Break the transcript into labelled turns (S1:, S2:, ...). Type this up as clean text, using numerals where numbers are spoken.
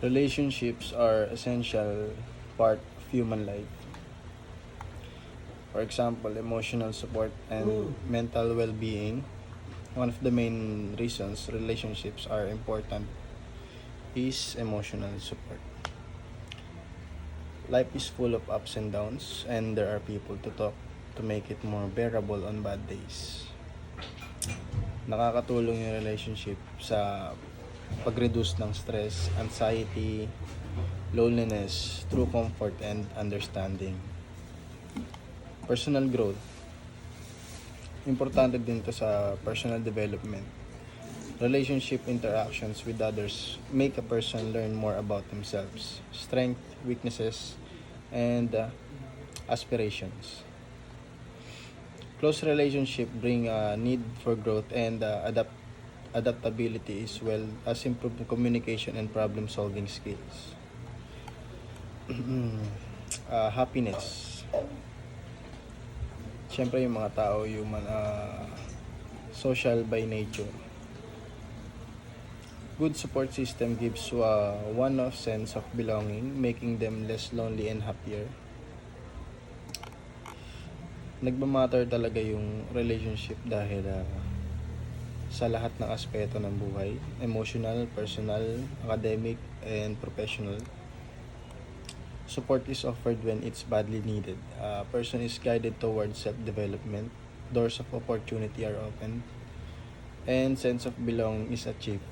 S1: Relationships are essential part of human life. For example, emotional support and mental well-being. One of the main reasons relationships are important is emotional support. Life is full of ups and downs, and there are people to talk to make it more bearable on bad days. Nakakatulong yung relationship sa pag-reduce ng stress, anxiety, loneliness through comfort and understanding. Personal growth. Importante din to sa personal development. Relationship interactions with others make a person learn more about themselves, strength, weaknesses, and aspirations. Close relationship bring a need for growth and adaptability as well as improved communication and problem solving skills. Happiness. Siyempre yung mga tao human social by nature. Good support system gives one of sense of belonging, making them less lonely and happier. Nagmamatter talaga yung relationship dahil sa lahat ng aspeto ng buhay, emotional, personal, academic, and professional. Support is offered when it's badly needed. A person is guided towards self-development, doors of opportunity are opened, and sense of belonging is achieved.